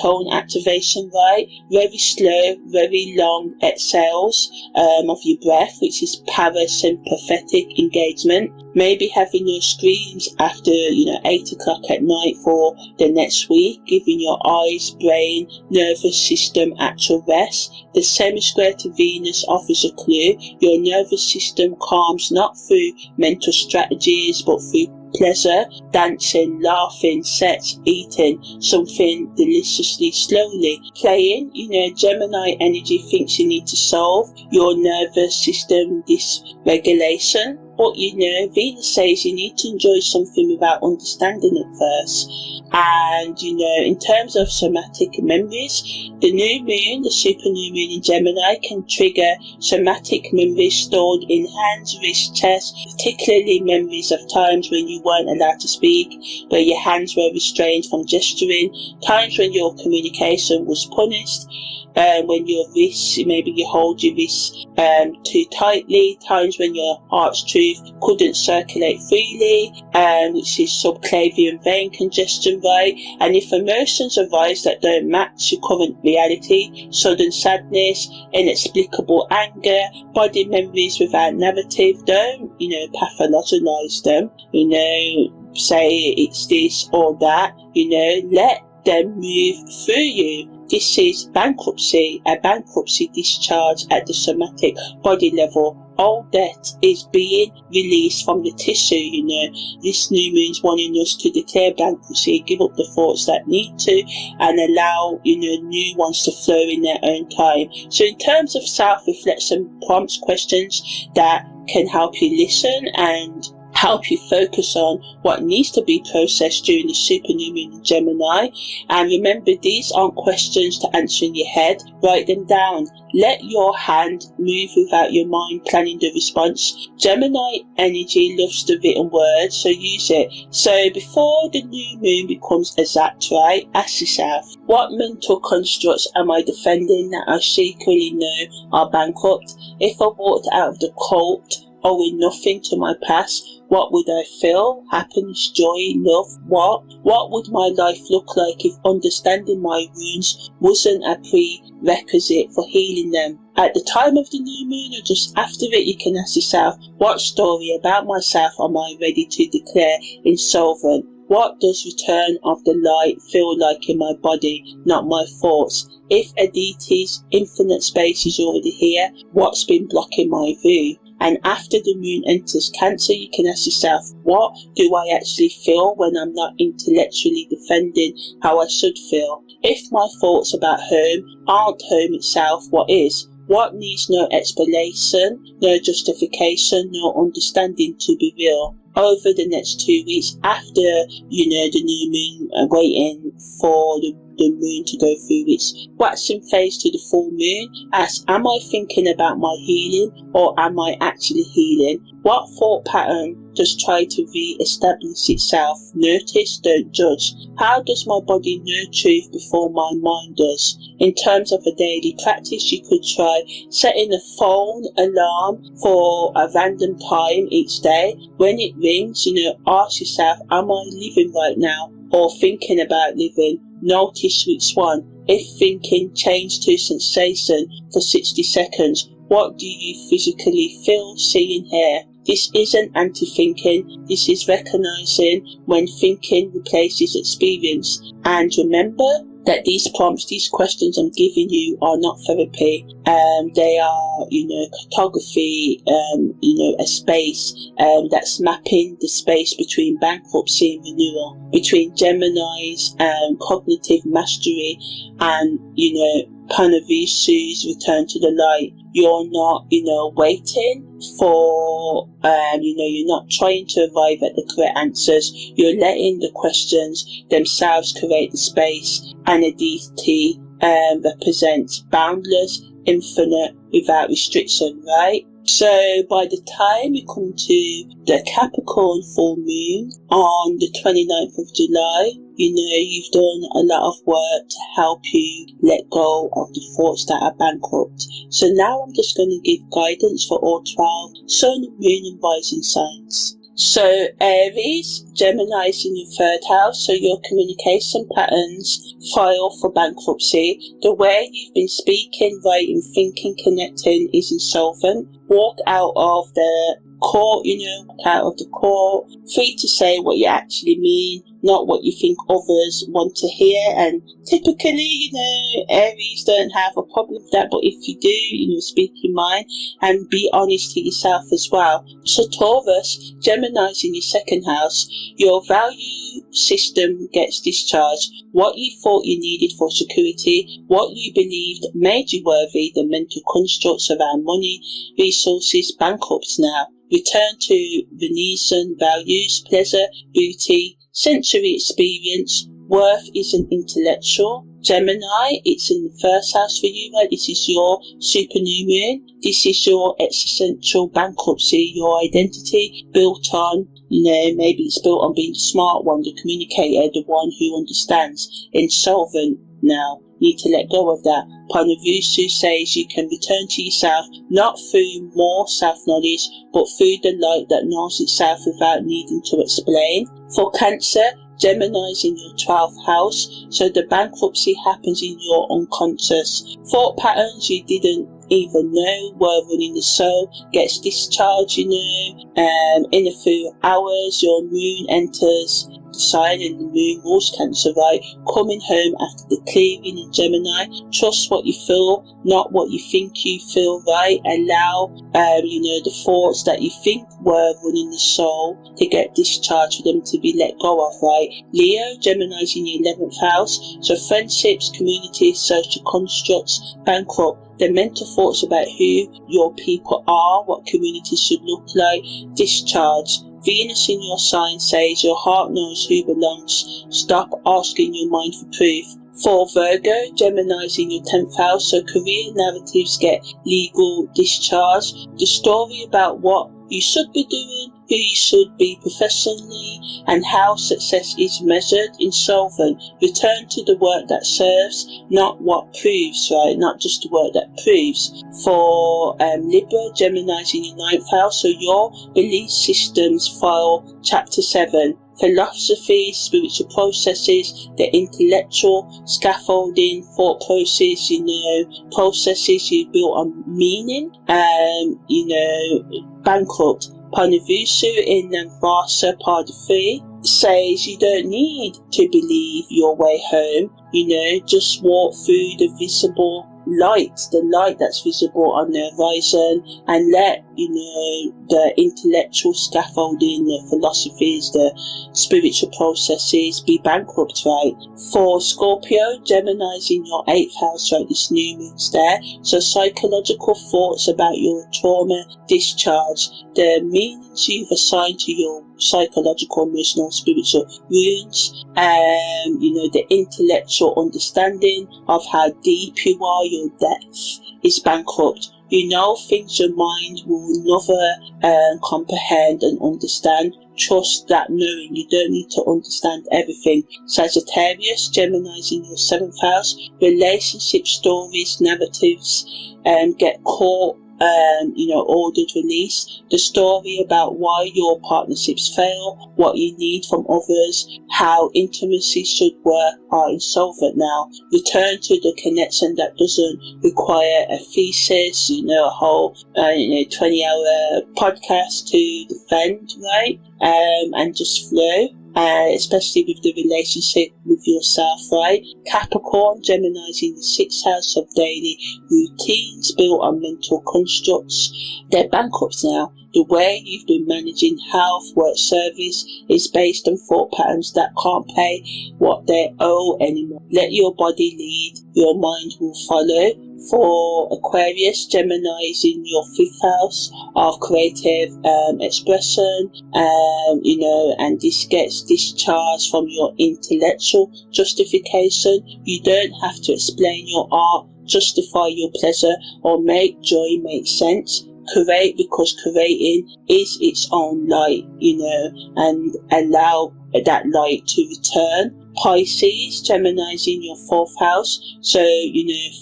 tone activation, right? Very slow, very long exhales of your breath, which is parasympathetic engagement. Maybe having your screens after 8 o'clock at night for the next week, giving your eyes, brain, nervous system actual rest. The semi-square to Venus offers a clue. Your nervous system calms not through mental strategies but through pleasure, dancing, laughing, sex, eating something deliciously slowly. Playing, Gemini energy thinks you need to solve your nervous system dysregulation. But Venus says you need to enjoy something without understanding it first. And in terms of somatic memories, the new moon, the super new moon in Gemini, can trigger somatic memories stored in hands, wrists, chest, particularly memories of times when you weren't allowed to speak, where your hands were restrained from gesturing, times when your communication was punished, when your wrists, maybe you hold your wrists too tightly, times when your heart's truth couldn't circulate freely, which is subclavian vein congestion, right? And if emotions arise that don't match your current reality, sudden sadness, inexplicable anger, body memories without narrative, don't, pathologize them, say it's this or that, let them move through you. This is bankruptcy, a bankruptcy discharge at the somatic body level. All debt is being released from the tissue, This new moon's wanting us to declare bankruptcy, give up the thoughts that need to, and allow, new ones to flow in their own time. So in terms of self-reflection prompts, questions that can help you listen and help you focus on what needs to be processed during the super new moon in Gemini. And remember, these aren't questions to answer in your head. Write them down. Let your hand move without your mind planning the response. Gemini energy loves the written word, so use it. So before the new moon becomes exact, right, ask yourself, what mental constructs am I defending that I secretly know are bankrupt? If I walked out of the cult owing nothing to my past, what would I feel? Happiness, joy, love? What would my life look like if understanding my wounds wasn't a prerequisite for healing them? At the time of the new moon or just after it, you can ask yourself, what story about myself am I ready to declare insolvent? What does return of the light feel like in my body, not my thoughts? If a deity's infinite space is already here, what's been blocking my view? And after the moon enters Cancer, you can ask yourself, what do I actually feel when I'm not intellectually defending how I should feel? If my thoughts about home aren't home itself, what is? What needs no explanation, no justification, no understanding to be real? Over the next 2 weeks after, the new moon, waiting for the moon to go through its waxing phase to the full moon, ask, am I thinking about my healing or am I actually healing? What thought pattern just try to re-establish itself? Notice, don't judge. How does my body know truth before my mind does? In terms of a daily practice, you could try setting a phone alarm for a random time each day. When it rings, ask yourself, am I living right now or thinking about living? Notice which one. If thinking, change to sensation for 60 seconds. What do you physically feel, see and hear? This isn't anti-thinking, this is recognizing when thinking replaces experience. And remember that these prompts, these questions I'm giving you are not therapy. They are, cartography, a space that's mapping the space between bankruptcy and renewal, between Gemini's cognitive mastery and, Punarvasu's return to the light. You're not, waiting for, you're not trying to arrive at the correct answers. You're letting the questions themselves create the space, and a deity represents boundless, infinite without restriction, right? So by the time you come to the Capricorn full moon on the 29th of July, you've done a lot of work to help you let go of the thoughts that are bankrupt. So now I'm just going to give guidance for all 12 Sun, Moon and Rising signs. So Aries, Gemini is in your third house, so your communication patterns file for bankruptcy. The way you've been speaking, writing, thinking, connecting is insolvent. Walk out of the court, walk out of the court, free to say what you actually mean, not what you think others want to hear. And typically, Aries don't have a problem with that, but if you do, speak your mind and be honest to yourself as well. So Taurus, Gemini's in your second house, your value system gets discharged. What you thought you needed for security, what you believed made you worthy, the mental constructs around money, resources, bankrupt now. Return to Venetian values, pleasure, beauty, sensory experience. Worth isn't intellectual. Gemini, it's in the first house for you, right? This is your super new moon. This is your existential bankruptcy, your identity built on, maybe it's built on being the smart one, the communicator, the one who understands. Insolvent now. Need to let go of that. Punarvasu says you can return to yourself not through more self-knowledge, but through the light that knows itself without needing to explain. For Cancer, Gemini's in your 12th house, so the bankruptcy happens in your unconscious. Thought patterns you didn't even know were running the soul gets discharged, in a few hours. Your moon enters the sign and the moon rules Cancer, right? Coming home after the clearing in Gemini. Trust what you feel, not what you think you feel, right? Allow, the thoughts that you think were running the soul to get discharged, for them to be let go of, right? Leo, Gemini's in your 11th house, so friendships, communities, social constructs, bankrupt. The mental thoughts about who your people are, what communities should look like, discharge. Venus in your sign says your heart knows who belongs. Stop asking your mind for proof. For Virgo, Gemini's in your 10th house, so career narratives get legal discharge. The story about what you should be doing, who you should be professionally, and how success is measured, insolvent. Return to the work that serves, not what proves, right? Not just the work that proves. For Libra, Gemini's in your 9th house, so your belief systems file chapter 7. Philosophy, spiritual processes, the intellectual scaffolding, thought process, processes you built on meaning, bankrupt. Punarvasu in Vasa part 3 says you don't need to believe your way home, just walk through the visible light, the light that's visible on the horizon, and let the intellectual scaffolding, the philosophies, the spiritual processes be bankrupt, right? For Scorpio, Gemini's in your 8th house, right? This new moon's there, so psychological thoughts about your trauma discharge, the meanings you've assigned to your psychological, emotional, spiritual wounds, the intellectual understanding of how deep you are, your depth is bankrupt. Things your mind will never comprehend and understand. Trust that knowing. You don't need to understand everything. Sagittarius, Gemini's in your 7th house. Relationship stories, narratives get caught, ordered release. The story about why your partnerships fail, what you need from others, how intimacy should work are insolvent now. Return to the connection that doesn't require a thesis, a whole 20-hour podcast to defend, right? And just flow. Especially with the relationship with yourself, right? Capricorn, Gemini's in the 6th house of daily routines built on mental constructs. They're bankrupt now. The way you've been managing health, work, service is based on thought patterns that can't pay what they owe anymore. Let your body lead, your mind will follow. For Aquarius, Gemini is in your 5th house of creative expression, and this gets discharged from your intellectual justification. You don't have to explain your art justify your pleasure, or make joy make sense. Create, because creating is its own light, and allow that light to return. Pisces, Gemini's in your 4th house, so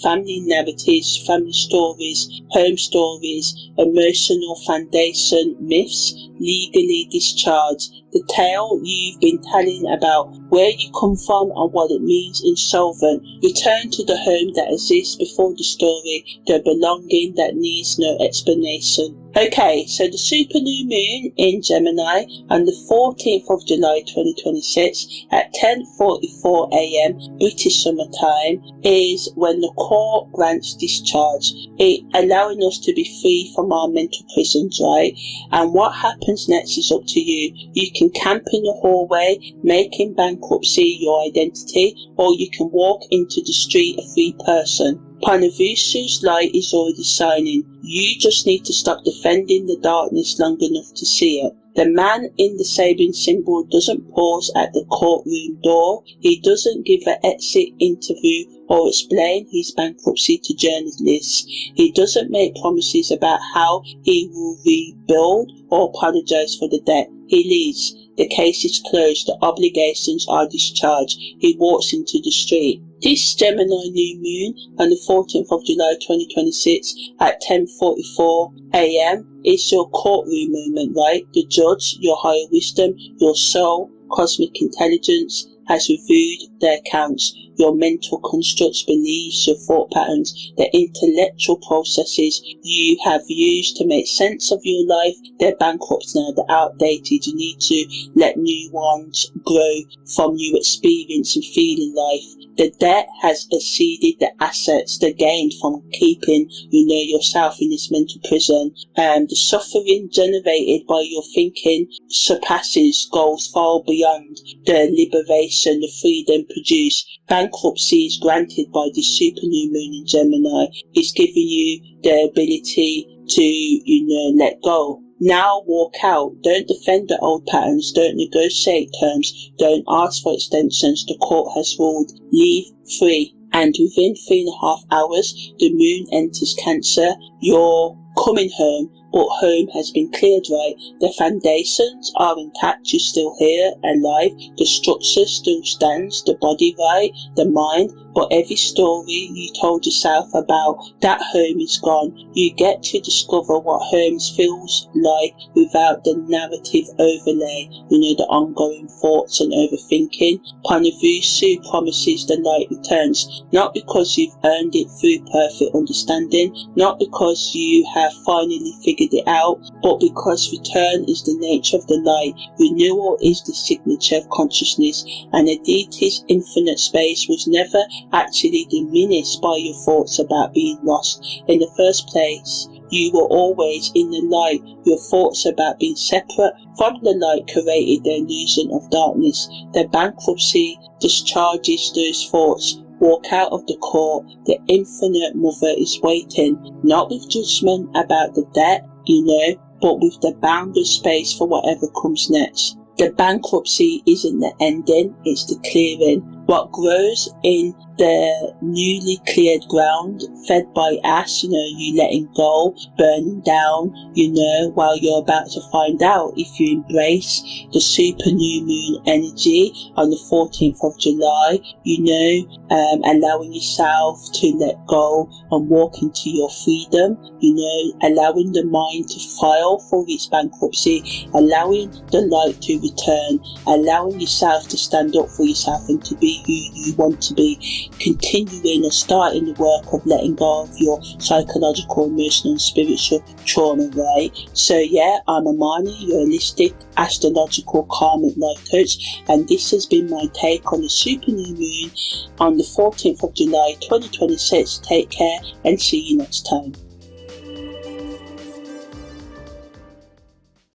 family narratives, family stories, home stories, emotional foundation myths, legally discharged. The tale you've been telling about where you come from and what it means insolvent. Return to the home that exists before the story, the belonging that needs no explanation. Okay, so the super new moon in Gemini on the 14th of July 2026 at 10:44 a.m. British summer time is when the court grants discharge, it allowing us to be free from our mental prisons, right? And what happens next is up to you. You can camp in the hallway, making bankruptcy your identity, or you can walk into the street a free person. Punarvasu's light is already shining. You just need to stop defending the darkness long enough to see it. The man in the Sabian symbol doesn't pause at the courtroom door. He doesn't give an exit interview or explain his bankruptcy to journalists. He doesn't make promises about how he will rebuild or apologize for the debt. He leaves. The case is closed. The obligations are discharged. He walks into the street. This Gemini new moon on the 14th of July 2026 at 10:44 a.m. is your courtroom moment, right? The judge, your higher wisdom, your soul, cosmic intelligence has reviewed their accounts, your mental constructs, beliefs, your thought patterns, the intellectual processes you have used to make sense of your life. They're bankrupt now, they're outdated. You need to let new ones grow from new experience and feeling life. The debt has exceeded the assets they gained from keeping, yourself in this mental prison. The suffering generated by your thinking surpasses, goes far beyond the liberation, the freedom produced. Bankruptcy is granted by the super new moon in Gemini. It's giving you the ability to, let go. Now walk out. Don't defend the old patterns. Don't negotiate terms. Don't ask for extensions. The court has ruled. Leave free. And within 3.5 hours, the moon enters Cancer. You're coming home, but home has been cleared, right? The foundations are intact. You're still here, alive. The structure still stands. The body, right? The mind. But every story you told yourself about that home is gone. You get to discover what home feels like without the narrative overlay, the ongoing thoughts and overthinking. Punarvasu promises the light returns, not because you've earned it through perfect understanding, not because you have finally figured it out, but because return is the nature of the light. Renewal is the signature of consciousness, and a deity's infinite space was never actually diminished by your thoughts about being lost. In the first place, you were always in the light. Your thoughts about being separate from the light created the illusion of darkness. The bankruptcy discharges those thoughts. Walk out of the court. The infinite mother is waiting, not with judgment about the debt, but with the boundless space for whatever comes next. The bankruptcy isn't the ending, it's the clearing. What grows in the newly cleared ground, fed by ash, you letting go, burning down, while you're about to find out if you embrace the super new moon energy on the 14th of July, allowing yourself to let go and walk into your freedom, allowing the mind to file for its bankruptcy, allowing the light to return, allowing yourself to stand up for yourself and to be who you want to be, continuing or starting the work of letting go of your psychological, emotional and spiritual trauma, right? So yeah, I'm Imani, your holistic, astrological, karmic life coach, and this has been my take on the super new moon on the 14th of July 2026. Take care and see you next time.